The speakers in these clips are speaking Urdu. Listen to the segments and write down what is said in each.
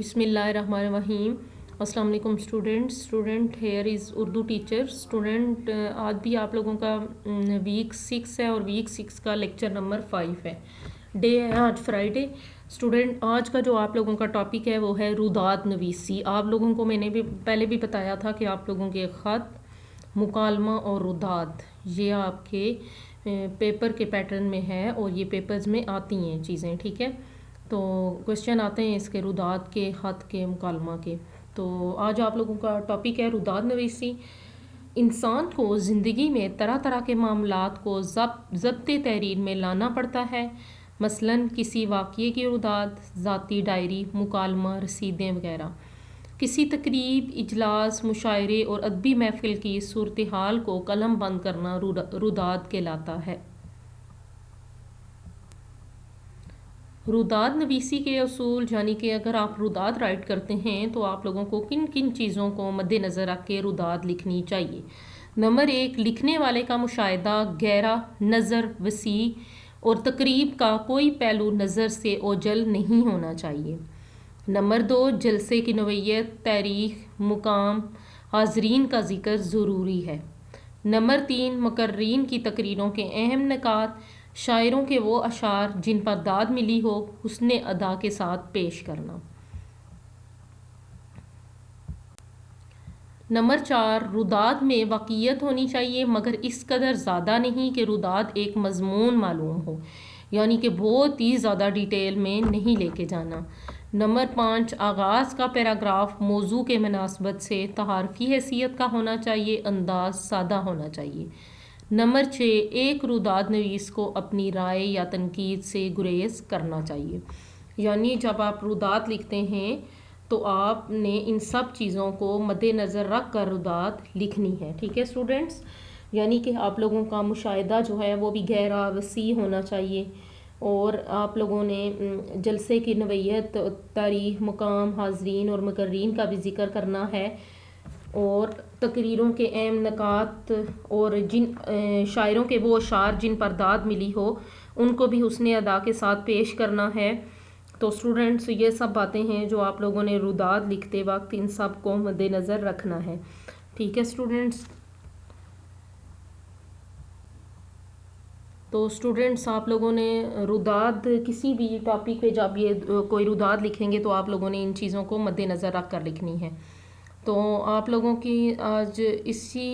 بسم اللہ الرحمن الرحیم۔ السلام علیکم student here is Urdu teacher. Student آج بھی آپ لوگوں کا ویک 6 ہے اور ویک 6 کا لیکچر نمبر 5 ہے۔ ڈے ہے آج فرائیڈے۔ اسٹوڈنٹ آج کا جو آپ لوگوں کا ٹاپک ہے وہ ہے روداد نویسی۔ آپ لوگوں کو میں نے بھی پہلے بھی بتایا تھا کہ آپ لوگوں کے خط، مکالمہ اور روداد یہ آپ کے پیپر کے پیٹرن میں ہے اور یہ پیپرز میں آتی ہیں چیزیں، ٹھیک ہے۔ تو کوشچن آتے ہیں اس کے روداد کے، خط کے، مکالمہ کے۔ تو آج آپ لوگوں کا ٹاپک ہے روداد نویسی۔ انسان کو زندگی میں طرح طرح کے معاملات کو ضبط تحریر میں لانا پڑتا ہے، مثلاً کسی واقعے کی روداد، ذاتی ڈائری، مکالمہ، رسیدیں وغیرہ۔ کسی تقریب، اجلاس، مشاعرے اور ادبی محفل کی صورتحال کو قلم بند کرنا روداد کہلاتا ہے۔ روداد نویسی کے اصول، یعنی کہ اگر آپ روداد رائٹ کرتے ہیں تو آپ لوگوں کو کن کن چیزوں کو مد نظر رکھ کے روداد لکھنی چاہیے۔ نمبر 1، لکھنے والے کا مشاہدہ گہرا، نظر وسیع اور تقریب کا کوئی پہلو نظر سے اوجھل نہیں ہونا چاہیے۔ نمبر 2، جلسے کی نوعیت، تاریخ، مقام، حاضرین کا ذکر ضروری ہے۔ نمبر 3، مقررین کی تقریروں کے اہم نکات، شاعروں کے وہ اشعار جن پر داد ملی ہو، حسن ادا کے ساتھ پیش کرنا۔ نمبر 4، روداد میں واقعیت ہونی چاہیے مگر اس قدر زیادہ نہیں کہ روداد ایک مضمون معلوم ہو، یعنی کہ بہت ہی زیادہ ڈیٹیل میں نہیں لے کے جانا۔ نمبر 5، آغاز کا پیراگراف موضوع کے مناسبت سے تعارفی حیثیت کا ہونا چاہیے، انداز سادہ ہونا چاہیے۔ نمبر 6، ایک روداد نویس کو اپنی رائے یا تنقید سے گریز کرنا چاہیے، یعنی جب آپ روداد لکھتے ہیں تو آپ نے ان سب چیزوں کو مد نظر رکھ کر روداد لکھنی ہے، ٹھیک ہے اسٹوڈنٹس۔ یعنی کہ آپ لوگوں کا مشاہدہ جو ہے وہ بھی گہرا، وسیع ہونا چاہیے اور آپ لوگوں نے جلسے کی نوعیت، تاریخ، مقام، حاضرین اور مقررین کا بھی ذکر کرنا ہے اور تقریروں کے اہم نکات اور جن شاعروں کے وہ اشعار جن پر داد ملی ہو ان کو بھی حسن ادا کے ساتھ پیش کرنا ہے۔ تو اسٹوڈنٹس یہ سب باتیں ہیں جو آپ لوگوں نے روداد لکھتے وقت ان سب کو مد نظر رکھنا ہے، ٹھیک ہے اسٹوڈنٹس۔ تو اسٹوڈنٹس آپ لوگوں نے روداد کسی بھی ٹاپک پہ جب یہ کوئی روداد لکھیں گے تو آپ لوگوں نے ان چیزوں کو مد نظر رکھ کر لکھنی ہے۔ تو آپ لوگوں کی آج اسی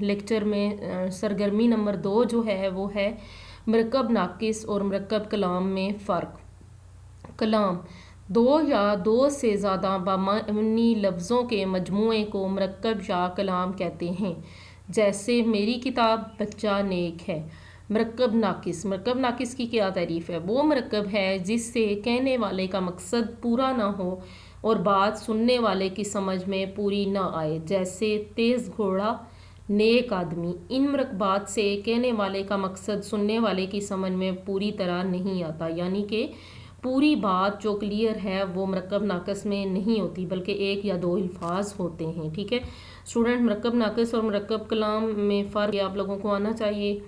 لیکچر میں سرگرمی نمبر 2 جو ہے وہ ہے مرکب ناقص اور مرکب کلام میں فرق۔ کلام، دو یا دو سے زیادہ بامعنی لفظوں کے مجموعے کو مرکب یا کلام کہتے ہیں، جیسے میری کتاب، بچہ نیک ہے۔ مرکب ناقص، مرکب ناقص کی کیا تعریف ہے؟ وہ مرکب ہے جس سے کہنے والے کا مقصد پورا نہ ہو اور بات سننے والے کی سمجھ میں پوری نہ آئے، جیسے تیز گھوڑا، نیک آدمی۔ ان مرکبات سے کہنے والے کا مقصد سننے والے کی سمجھ میں پوری طرح نہیں آتا، یعنی کہ پوری بات جو کلیئر ہے وہ مرکب ناقص میں نہیں ہوتی بلکہ ایک یا دو الفاظ ہوتے ہیں، ٹھیک ہے اسٹوڈنٹ۔ مرکب ناقص اور مرکب کلام میں فرق آپ لوگوں کو آنا چاہیے۔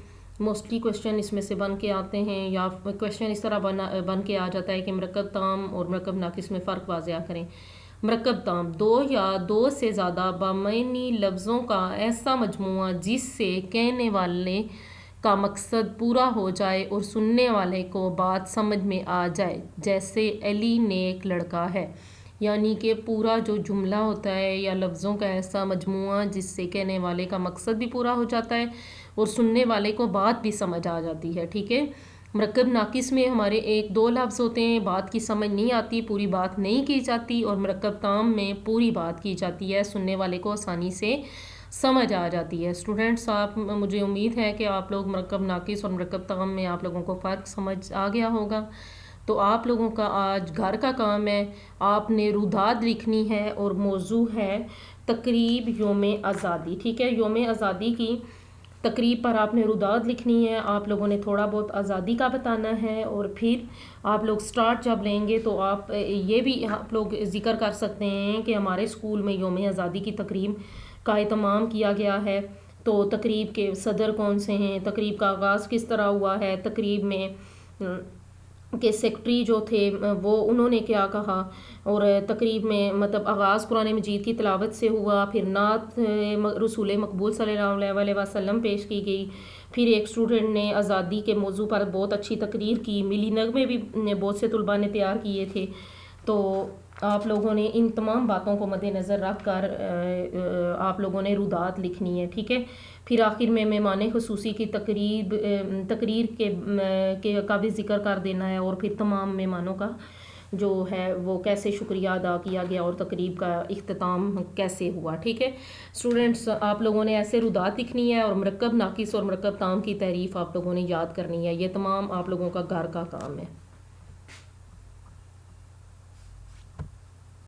موسٹلی کوشچن اس میں سے بن کے آتے ہیں یا کوشچن اس طرح بن کے آ جاتا ہے کہ مرکب تام اور مرکب ناقص میں فرق واضح کریں۔ مرکب تام، دو یا دو سے زیادہ بامعنی لفظوں کا ایسا مجموعہ جس سے کہنے والے کا مقصد پورا ہو جائے اور سننے والے کو بات سمجھ میں آ جائے، جیسے علی نیک لڑکا ہے۔ یعنی کہ پورا جو جملہ ہوتا ہے یا لفظوں کا ایسا مجموعہ جس سے کہنے والے کا مقصد بھی پورا ہو جاتا ہے اور سننے والے کو بات بھی سمجھ آ جاتی ہے، ٹھیک ہے۔ مرکب ناقص میں ہمارے ایک دو لفظ ہوتے ہیں، بات کی سمجھ نہیں آتی، پوری بات نہیں کی جاتی، اور مرکب تام میں پوری بات کی جاتی ہے، سننے والے کو آسانی سے سمجھ آ جاتی ہے۔ اسٹوڈنٹس مجھے امید ہے کہ آپ لوگ مرکب ناقص اور مرکب تام میں آپ لوگوں کو فرق سمجھ آ گیا ہوگا۔ تو آپ لوگوں کا آج گھر کا کام ہے، آپ نے روداد لکھنی ہے اور موضوع ہے تقریب یوم آزادی، ٹھیک ہے۔ یوم آزادی کی تقریب پر آپ نے روداد لکھنی ہے۔ آپ لوگوں نے تھوڑا بہت آزادی کا بتانا ہے اور پھر آپ لوگ سٹارٹ جب لیں گے تو آپ یہ بھی آپ لوگ ذکر کر سکتے ہیں کہ ہمارے اسکول میں یوم آزادی کی تقریب کا اہتمام کیا گیا ہے، تو تقریب کے صدر کون سے ہیں، تقریب کا آغاز کس طرح ہوا ہے، تقریب میں کہ سیکٹری جو تھے وہ انہوں نے کیا کہا، اور تقریب میں مطلب آغاز قرآن مجید کی تلاوت سے ہوا، پھر نعت رسول مقبول صلی اللہ علیہ وسلم پیش کی گئی، پھر ایک اسٹوڈنٹ نے آزادی کے موضوع پر بہت اچھی تقریر کی، ملی نغمے بھی بہت سے طلباء نے تیار کیے تھے۔ تو آپ لوگوں نے ان تمام باتوں کو مد نظر رکھ کر آپ لوگوں نے رودات لکھنی ہے، ٹھیک ہے۔ پھر آخر میں مہمان خصوصی کی تقریر کا بھی ذکر کر دینا ہے، اور پھر تمام مہمانوں کا جو ہے وہ کیسے شکریہ ادا کیا گیا اور تقریب کا اختتام کیسے ہوا، ٹھیک ہے۔ اسٹوڈنٹس آپ لوگوں نے ایسے رودات لکھنی ہے، اور مرکب ناقص اور مرکب تام کی تعریف آپ لوگوں نے یاد کرنی ہے۔ یہ تمام آپ لوگوں کا گھر کا کام ہے۔